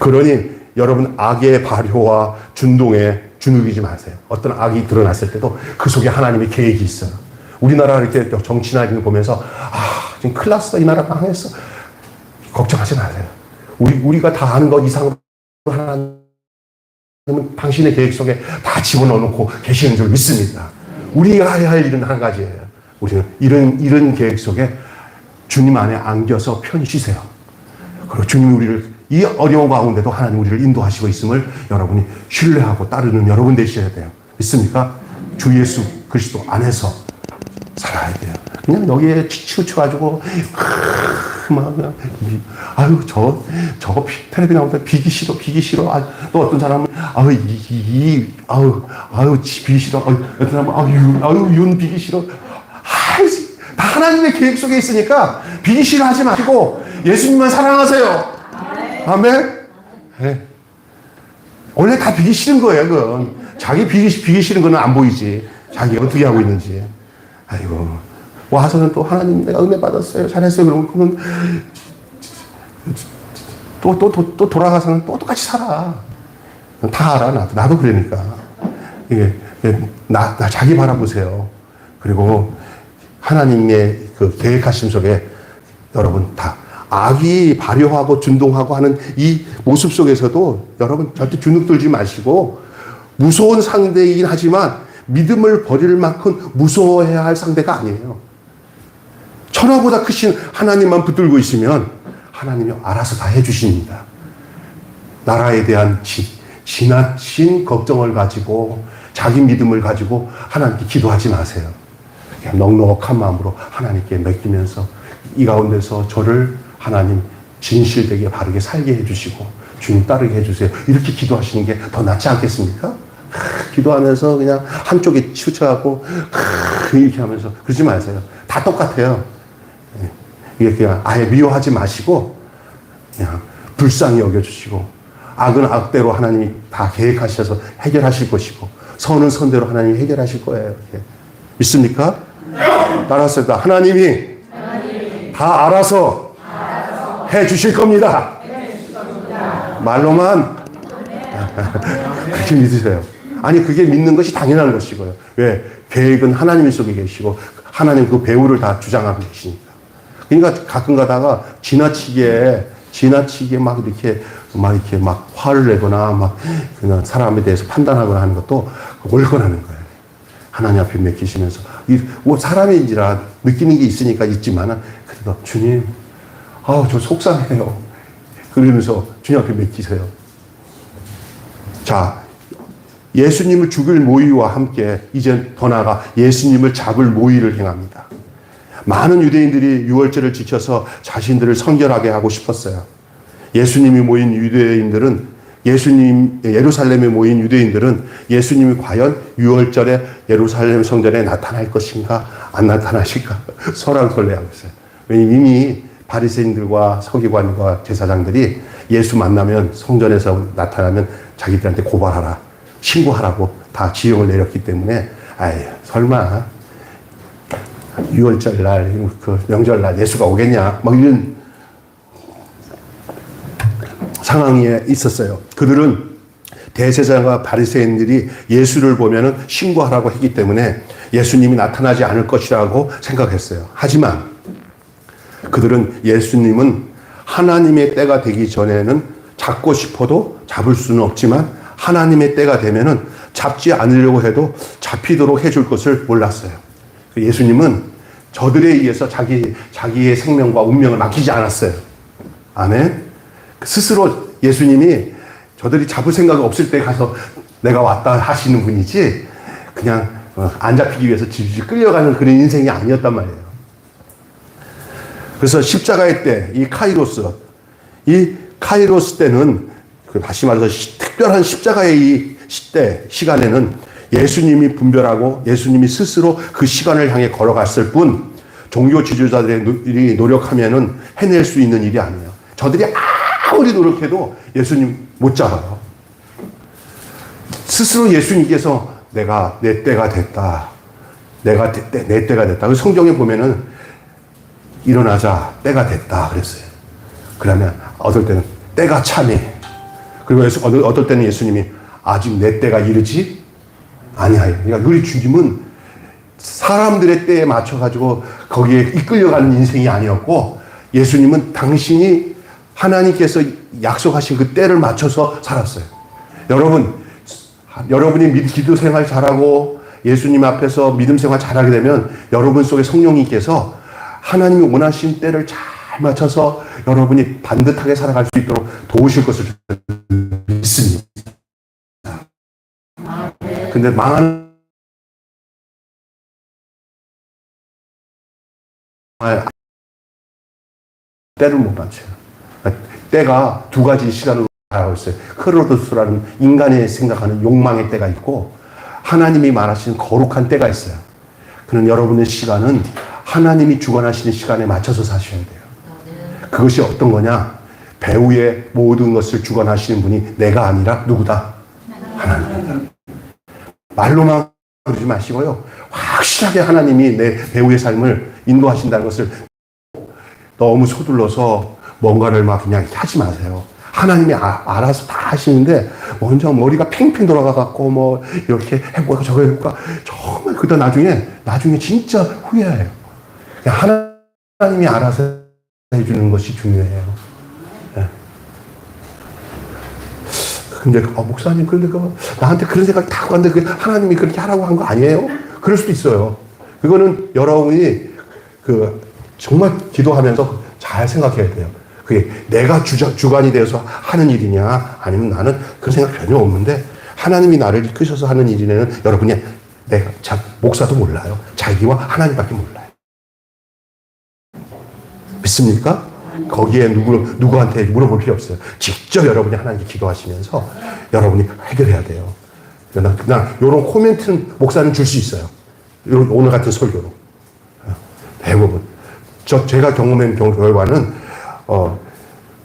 그러니 여러분, 악의 발효와 준동에 주눅이지 마세요. 어떤 악이 드러났을 때도 그 속에 하나님의 계획이 있어요. 우리나라 이렇게 정치나 이런 거 보면서 지금 큰일 났어, 이 나라 망했어, 걱정하지 마세요. 우리가 다 아는 것 이상으로 하나님은 당신의 계획 속에 다 집어넣어놓고 계시는 줄 믿습니다. 우리가 해야 할 일은 한 가지예요. 우리는 이런 계획 속에 주님 안에 안겨서 편히 쉬세요. 그리고 주님이 우리를 이 어려운 가운데도 하나님 우리를 인도하시고 있음을 여러분이 신뢰하고 따르는 여러분 되셔야 돼요. 믿습니까? 주 예수 그리스도 안에서 살아야 돼요. 그냥 여기에 치우쳐가지고 저거 텔레비 나오는데 비기 싫어. 또 어떤 사람은 비기 싫어. 어떤 사람은 윤 비기 싫어. 다 하나님의 계획 속에 있으니까 비기 싫어 하지 마시고 예수님만 사랑하세요. 아멘? 네. 원래 다 비기 싫은 거예요, 그건. 자기 비기 싫은 거는 안 보이지. 자기가 어떻게 하고 있는지. 아이고. 와서는 또 하나님 내가 은혜 받았어요. 잘했어요. 그러면 그건 또 돌아가서는 또 똑같이 살아. 다 알아, 나도 그러니까. 이게, 자기 바라보세요. 그리고 하나님의 그 계획하심 속에 여러분 다 악이 발효하고 준동하고 하는 이 모습 속에서도 여러분 절대 주눅 들지 마시고 무서운 상대이긴 하지만 믿음을 버릴 만큼 무서워해야 할 상대가 아니에요. 천하보다 크신 하나님만 붙들고 있으면 하나님이 알아서 다 해주십니다. 나라에 대한 지나친 걱정을 가지고 자기 믿음을 가지고 하나님께 기도하지 마세요. 그냥 넉넉한 마음으로 하나님께 맡기면서 이 가운데서 저를 하나님 진실되게 바르게 살게 해주시고 주님 따르게 해주세요. 이렇게 기도하시는 게 더 낫지 않겠습니까? 기도하면서 그냥 한쪽에 치우쳐갖고 이렇게 하면서 그러지 마세요. 다 똑같아요. 이게 그냥 아예 미워하지 마시고 그냥 불쌍히 여겨주시고 악은 악대로 하나님이 다 계획하셔서 해결하실 것이고 선은 선대로 하나님이 해결하실 거예요. 이렇게. 믿습니까? 따라서 하나님이 다 알아서 해 주실 겁니다. 말로만 그렇게 믿으세요. 아니 그게 믿는 것이 당연한 것이고요. 왜? 계획은 하나님 속에 계시고 하나님 그 배후를 다 주장하고 계시니까. 그러니까 가끔 가다가 지나치게 막 이렇게 화를 내거나 막 그냥 사람에 대해서 판단하거나 하는 것도 올거나는 거예요. 하나님 앞에 맡기시면서 뭐 사람인지라 느끼는 게 있으니까 있지만은 그래도 주님, 저 속상해요. 그러면서 주님 앞에 맡기세요. 자, 예수님을 죽일 모의와 함께 이제 더 나아가 예수님을 잡을 모의를 행합니다. 많은 유대인들이 유월절을 지켜서 자신들을 성결하게 하고 싶었어요. 예수님이 모인 예루살렘에 모인 유대인들은 예수님이 과연 유월절에 예루살렘 성전에 나타날 것인가 안 나타나실까 설왕설래하고 있어요. 왜냐면 이미 바리새인들과 서기관과 제사장들이 예수 만나면 성전에서 나타나면 자기들한테 고발하라, 신고하라고 다 지형을 내렸기 때문에 설마 유월절날 그 명절날 예수가 오겠냐 막 이런 상황에 있었어요. 그들은 대제사장과 바리새인들이 예수를 보면은 신고하라고 했기 때문에 예수님이 나타나지 않을 것이라고 생각했어요. 하지만 그들은 예수님은 하나님의 때가 되기 전에는 잡고 싶어도 잡을 수는 없지만 하나님의 때가 되면은 잡지 않으려고 해도 잡히도록 해줄 것을 몰랐어요. 예수님은 저들에 의해서 자기의 생명과 운명을 맡기지 않았어요. 아멘. 스스로 예수님이 저들이 잡을 생각이 없을 때 가서 내가 왔다 하시는 분이지 그냥 안 잡히기 위해서 질질 끌려가는 그런 인생이 아니었단 말이에요. 그래서 십자가의 때, 이 카이로스 때는 다시 말해서 특별한 십자가의 이 시간에는 예수님이 분별하고 예수님이 스스로 그 시간을 향해 걸어갔을 뿐 종교 지도자들이 노력하면은 해낼 수 있는 일이 아니에요. 저들이 아무리 노력해도 예수님 못 잡아요. 스스로 예수님께서 내 때가 됐다. 내 때가 됐다. 성경에 보면은 일어나자 때가 됐다 그랬어요. 그러면 어떨 때는 때가 차네. 그리고 어떨 때는 예수님이 아직 내 때가 이르지 아니하여. 그러니까 우리 주님은 사람들의 때에 맞춰가지고 거기에 이끌려가는 인생이 아니었고 예수님은 당신이 하나님께서 약속하신 그 때를 맞춰서 살았어요. 여러분이 기도 생활 잘하고 예수님 앞에서 믿음 생활 잘하게 되면 여러분 속에 성령님께서 하나님이 원하신 때를 잘 맞춰서 여러분이 반듯하게 살아갈 수 있도록 도우실 것을 믿습니다. 근데 망하는 때를 못 맞춰요. 때가 두 가지 시간으로 가고 있어요. 크로노스라는 인간이 생각하는 욕망의 때가 있고 하나님이 말하시는 거룩한 때가 있어요. 그는 여러분의 시간은 하나님이 주관하시는 시간에 맞춰서 사셔야 돼요. 그것이 어떤 거냐? 배후의 모든 것을 주관하시는 분이 내가 아니라 누구다? 하나님이다. 말로만 그러지 마시고요. 확실하게 하나님이 내 배후의 삶을 인도하신다는 것을 너무 서둘러서 뭔가를 막 그냥 하지 마세요. 하나님이 알아서 다 하시는데 먼저 머리가 팽팽 돌아가갖고 뭐 이렇게 해볼까 저거 해볼까 정말 그러다 나중에 진짜 후회해요. 하나님이 알아서 해주는 것이 중요해요. 네. 근데 목사님 근데 나한테 그런 생각이 다 왔는데 하나님이 그렇게 하라고 한 거 아니에요? 그럴 수도 있어요. 그거는 여러분이 정말 기도하면서 잘 생각해야 돼요. 그게 내가 주관이 되어서 하는 일이냐 아니면 나는 그런 생각 전혀 없는데 하나님이 나를 이끄셔서 하는 일이냐는 여러분이 내가 목사도 몰라요. 자기와 하나님밖에 몰라요. 믿습니까? 거기에 누구한테 물어볼 필요 없어요. 직접 여러분이 하나님께 기도하시면서 여러분이 해결해야 돼요. 그냥 이런 코멘트는 목사는 줄 수 있어요. 오늘 같은 설교로. 대부분. 제가 경험한 결과는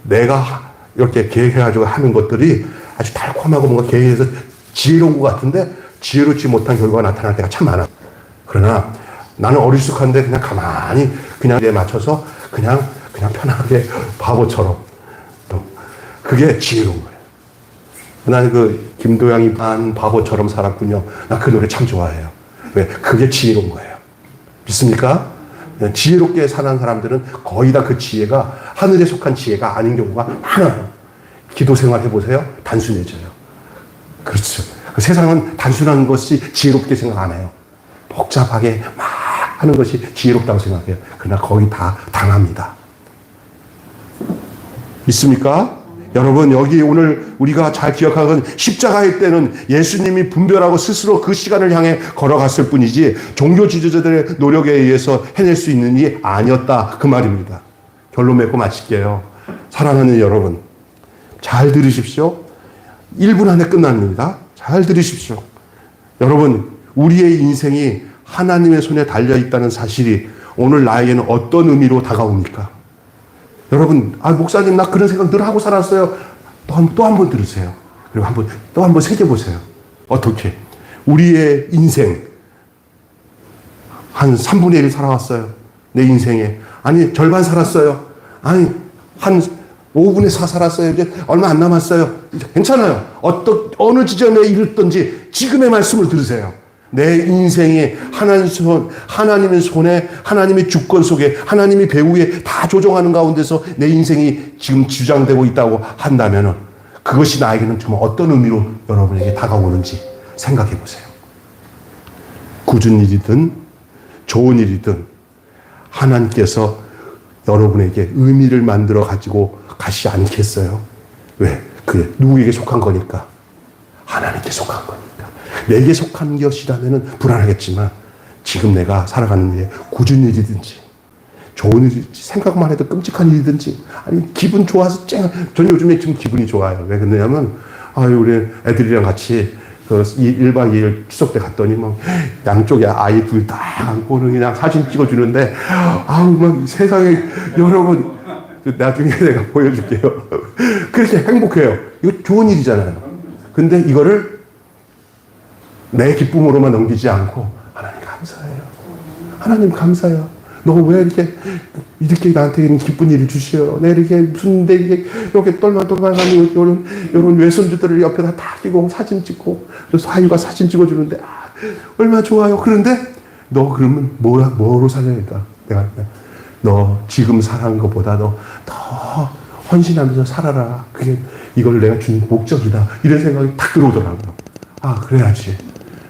내가 이렇게 계획해가지고 하는 것들이 아주 달콤하고 뭔가 계획해서 지혜로운 것 같은데 지혜롭지 못한 결과가 나타날 때가 참 많아. 그러나 나는 어리숙한데 그냥 가만히 그냥 에 맞춰서 그냥 편하게 바보처럼 그게 지혜로운 거예요. 나는 김도영이 반 바보처럼 살았군요. 나 그 노래 참 좋아해요. 왜? 그게 지혜로운 거예요. 믿습니까? 지혜롭게 사는 사람들은 거의 다 그 지혜가 하늘에 속한 지혜가 아닌 경우가 많아요. 기도 생활 해보세요. 단순해져요. 그렇죠. 세상은 단순한 것이 지혜롭게 생각 안 해요. 복잡하게 막 하는 것이 지혜롭다고 생각해요. 그러나 거의 다 당합니다. 믿습니까? 여러분, 여기 오늘 우리가 잘 기억하건 십자가의 때는 예수님이 분별하고 스스로 그 시간을 향해 걸어갔을 뿐이지 종교 지도자들의 노력에 의해서 해낼 수 있는 일이 아니었다. 그 말입니다. 결론 맺고 마칠게요. 사랑하는 여러분, 잘 들으십시오. 1분 안에 끝납니다. 잘 들으십시오. 여러분, 우리의 인생이 하나님의 손에 달려있다는 사실이 오늘 나에게는 어떤 의미로 다가옵니까? 여러분, 목사님, 나 그런 생각 늘 하고 살았어요. 또 한 번 들으세요. 그리고 또 한 번 새겨보세요. 어떻게? 우리의 인생, 한 3분의 1 살아왔어요. 내 인생에. 아니, 절반 살았어요. 아니, 한 5분의 4 살았어요. 이제 얼마 안 남았어요. 괜찮아요. 어느 지점에 이르든지 지금의 말씀을 들으세요. 내 인생이 하나님의 손에, 하나님의 주권 속에, 하나님의 배후에 다 조종하는 가운데서 내 인생이 지금 주장되고 있다고 한다면 그것이 나에게는 정말 어떤 의미로 여러분에게 다가오는지 생각해 보세요. 굳은 일이든 좋은 일이든 하나님께서 여러분에게 의미를 만들어 가지고 가시지 않겠어요? 왜? 그게 누구에게 속한 거니까. 하나님께 속한 거니까. 내게 속한 것이라면 불안하겠지만 지금 내가 살아가는 일에 굳은 일이든지 좋은 일이든지 생각만 해도 끔찍한 일이든지 아니 기분 좋아서 저는 요즘에 지금 기분이 좋아요. 왜 그러냐면 우리 애들이랑 같이 1박 2일 추석 때 갔더니 막 양쪽에 아이 둘 다 안고는 그냥 사진 찍어주는데 막 세상에 여러분 나중에 내가 보여줄게요. 그렇게 행복해요. 이거 좋은 일이잖아요. 근데 이거를 내 기쁨으로만 넘기지 않고 하나님 감사해요. 하나님 감사해요. 너 왜 이렇게 나한테 기쁜 일을 주시오. 내 이렇게 이렇게 똘망똘망한 이런 외손주들을 옆에다 다 끼고 사진 찍고 사유가 사진 찍어주는데 얼마나 좋아요. 그런데 너 그러면 뭐로 살려야겠다. 너 지금 살아가는 것보다 너 더 헌신하면서 살아라. 그게 이걸 내가 준 목적이다. 이런 생각이 딱 들어오더라고요. 그래야지.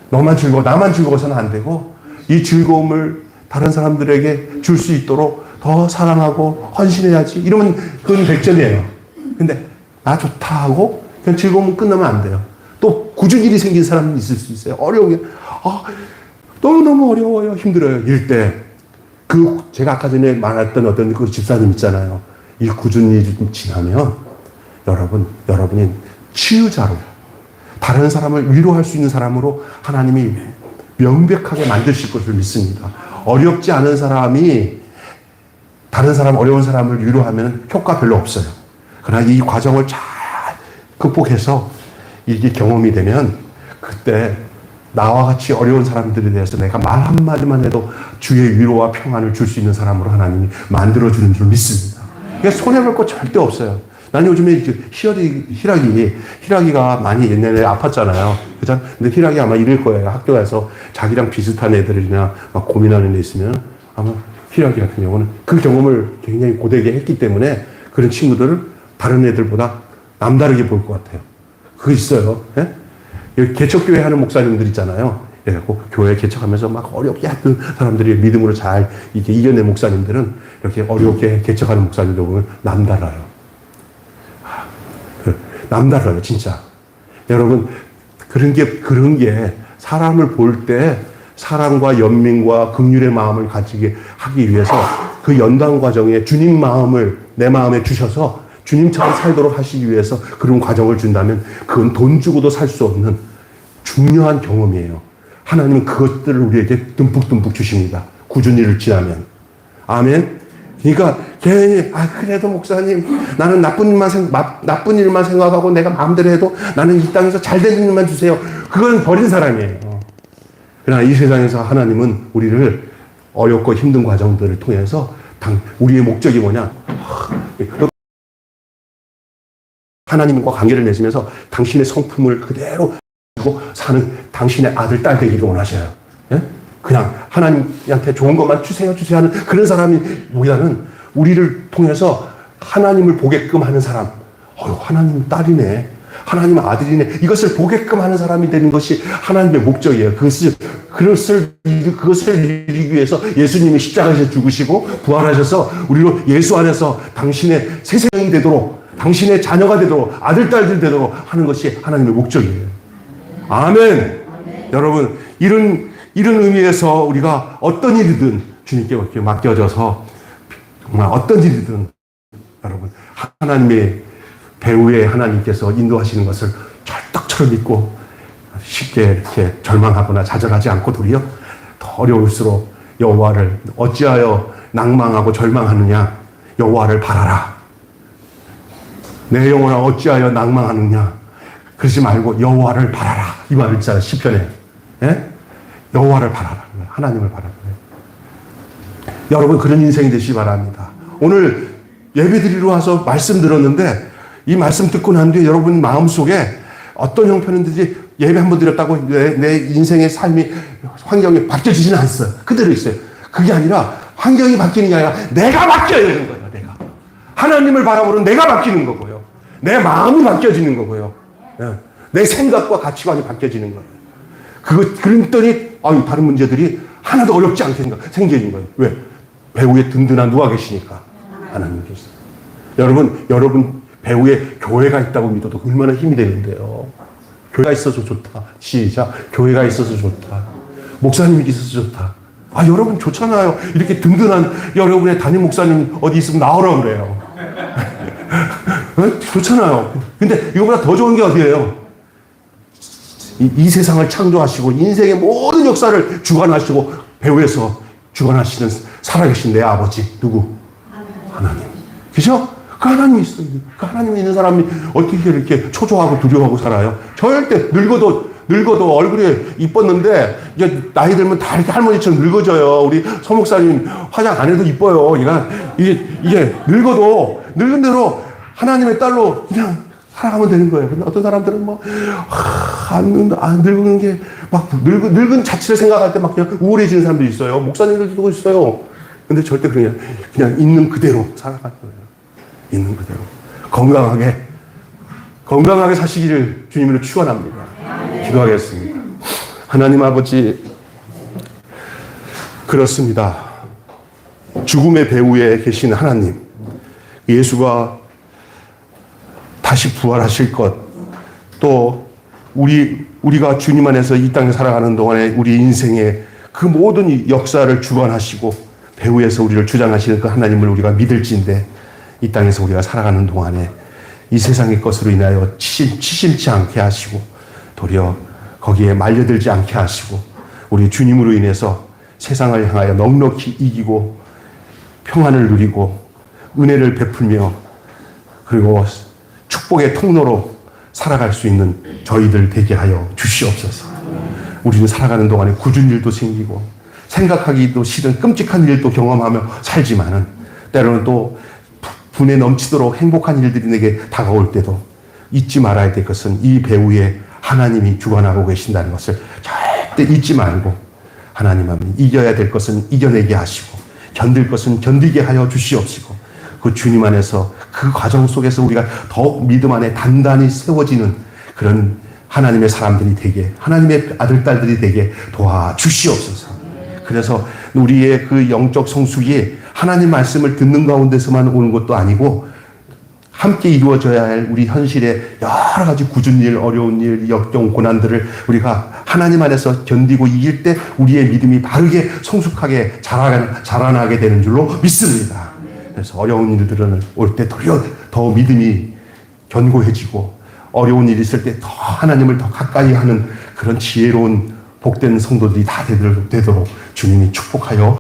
나만 즐거워서는 안 되고 이 즐거움을 다른 사람들에게 줄 수 있도록 더 사랑하고 헌신해야지. 이러면 그건 백전이에요. 근데 나 좋다 하고 그냥 즐거움은 끝나면 안 돼요. 또 굳은 일이 생긴 사람은 있을 수 있어요. 어려운 게 너무너무 어려워요. 힘들어요. 이럴 때 제가 아까 전에 말했던 어떤 그 집사님 있잖아요. 이 굳은 일이 지나면 여러분이 치유자로 다른 사람을 위로할 수 있는 사람으로 하나님이 명백하게 만드실 것을 믿습니다. 어렵지 않은 사람이 다른 사람, 어려운 사람을 위로하면 효과 별로 없어요. 그러나 이 과정을 잘 극복해서 이게 경험이 되면 그때 나와 같이 어려운 사람들에 대해서 내가 말 한마디만 해도 주의 위로와 평안을 줄 수 있는 사람으로 하나님이 만들어주는 줄 믿습니다. 그러니까 손해볼 거 절대 없어요. 난 요즘에 이제 희락이가 많이 옛날에 아팠잖아요. 그죠? 근데 희락이 아마 이럴 거예요. 학교 가서 자기랑 비슷한 애들이나 막 고민하는 애 있으면 아마 희락이 같은 경우는 그 경험을 굉장히 고되게 했기 때문에 그런 친구들을 다른 애들보다 남다르게 볼 것 같아요. 그거 있어요. 예? 여기 개척교회 하는 목사님들 있잖아요. 그래갖고 교회 개척하면서 막 어렵게 하던 사람들이 믿음으로 잘 이렇게 이겨낸 목사님들은 이렇게 어렵게 개척하는 목사님들 보면 남달라요. 남달라요, 진짜. 여러분, 그런 게 사람을 볼 때 사랑과 연민과 긍휼의 마음을 가지게 하기 위해서 그 연단 과정에 주님 마음을 내 마음에 주셔서 주님처럼 살도록 하시기 위해서 그런 과정을 준다면 그건 돈 주고도 살 수 없는 중요한 경험이에요. 하나님은 그것들을 우리에게 듬뿍듬뿍 주십니다. 꾸준히 일을 지나면. 아멘. 그러니까 괜히 그래도 목사님 나는 나쁜 일만 생각하고 내가 마음대로 해도 나는 이 땅에서 잘되는 일만 주세요. 그건 버린 사람이에요. 그러나 이 세상에서 하나님은 우리를 어렵고 힘든 과정들을 통해서 우리의 목적이 뭐냐? 하나님과 관계를 맺으면서 당신의 성품을 그대로 두고 사는 당신의 아들, 딸 되기를 원하셔요. 예? 그냥 하나님한테 좋은 것만 주세요 하는 그런 사람이보다는 우리를 통해서 하나님을 보게끔 하는 사람. 하나님 딸이네. 하나님 아들이네. 이것을 보게끔 하는 사람이 되는 것이 하나님의 목적이에요. 그것을 이루기 위해서 예수님이 십자가에서 죽으시고 부활하셔서 우리로 예수 안에서 당신의 세상이 되도록 당신의 자녀가 되도록 아들, 딸들 되도록 하는 것이 하나님의 목적이에요. 아멘. 여러분, 이런 의미에서 우리가 어떤 일이든 주님께 이렇게 맡겨져서 정말 어떤 일이든 여러분, 하나님의 배후에 하나님께서 인도하시는 것을 철떡처럼 믿고 쉽게 이렇게 절망하거나 좌절하지 않고 도리어 더 어려울수록 여호와를 어찌하여 낭망하고 절망하느냐? 여호와를 바라라. 내 영혼아 어찌하여 낭망하느냐? 그러지 말고 여호와를 바라라. 이 말을 있잖아요. 시편에. 예? 여호와를 바라라. 하나님을 바라라. 여러분 그런 인생이 되시기 바랍니다. 오늘 예배드리러 와서 말씀 들었는데 이 말씀 듣고 난 뒤에 여러분 마음속에 어떤 형편인지 예배 한번 드렸다고 내 인생의 삶이 환경이 바뀌어지지는 않았어요. 그대로 있어요. 그게 아니라 환경이 바뀌는 게 아니라 내가 바뀌어야 되는 거예요. 내가. 하나님을 바라보는 내가 바뀌는 거고요. 내 마음이 바뀌어지는 거고요. 내 생각과 가치관이 바뀌어지는 거예요. 그랬더니 다른 문제들이 하나도 어렵지 않게 생기는 거예요. 왜? 배후에 든든한 누가 계시니까. 하나님 계시죠. 여러분 배후에 교회가 있다고 믿어도 얼마나 힘이 되는데요. 교회가 있어서 좋다. 시작. 교회가 있어서 좋다. 목사님이 있어서 좋다. 여러분 좋잖아요. 이렇게 든든한 여러분의 담임 목사님 어디 있으면 나오라고 그래요. 좋잖아요. 근데 이거보다 더 좋은 게 어디예요? 이 세상을 창조하시고 인생의 모든 역사를 주관하시고 배후에서 주관하시는 살아계신 내 아버지 누구? 하나님. 그죠? 그 하나님이 있어요. 그 하나님이 있는 사람이 어떻게 이렇게 초조하고 두려워하고 살아요? 절대 늙어도 얼굴이 이뻤는데 이제 나이 들면 다 이렇게 할머니처럼 늙어져요. 우리 서목사님 화장 안 해도 이뻐요. 이게 늙어도 늙은 대로 하나님의 딸로 그냥 살아가면 되는 거예요. 근데 어떤 사람들은 늙는 게 막 늙은 자체를 생각할 때 막 그냥 우울해지는 사람들이 있어요. 목사님들도 있어요. 근데 절대 그냥 있는 그대로 살아가는 거예요. 있는 그대로. 건강하게 사시기를 주님으로 축원합니다. 기도하겠습니다. 하나님 아버지, 그렇습니다. 죽음의 배후에 계신 하나님, 예수가 다시 부활하실 것, 또 우리가 주님 안에서 이 땅에 살아가는 동안에 우리 인생의 그 모든 역사를 주관하시고 배후에서 우리를 주장하시는 그 하나님을 우리가 믿을지인데 이 땅에서 우리가 살아가는 동안에 이 세상의 것으로 인하여 치심치 않게 하시고 도리어 거기에 말려들지 않게 하시고 우리 주님으로 인해서 세상을 향하여 넉넉히 이기고 평안을 누리고 은혜를 베풀며 그리고 축복의 통로로 살아갈 수 있는 저희들 되게 하여 주시옵소서. 우리는 살아가는 동안에 굳은 일도 생기고 생각하기도 싫은 끔찍한 일도 경험하며 살지만은 때로는 또 분에 넘치도록 행복한 일들이 내게 다가올 때도 잊지 말아야 될 것은 이 배후에 하나님이 주관하고 계신다는 것을 절대 잊지 말고, 하나님 앞에 이겨야 될 것은 이겨내게 하시고 견딜 것은 견디게 하여 주시옵시고, 그 주님 안에서 그 과정 속에서 우리가 더욱 믿음 안에 단단히 세워지는 그런 하나님의 사람들이 되게, 하나님의 아들, 딸들이 되게 도와주시옵소서. 그래서 우리의 그 영적 성숙이 하나님 말씀을 듣는 가운데서만 오는 것도 아니고, 함께 이루어져야 할 우리 현실의 여러 가지 굳은 일, 어려운 일, 역경, 고난들을 우리가 하나님 안에서 견디고 이길 때 우리의 믿음이 바르게 성숙하게 자라나게 되는 줄로 믿습니다. 그래서 어려운 일들은 올 때 더 믿음이 견고해지고, 어려운 일이 있을 때 더 하나님을 더 가까이 하는 그런 지혜로운 복된 성도들이 다 되도록 주님이 축복하여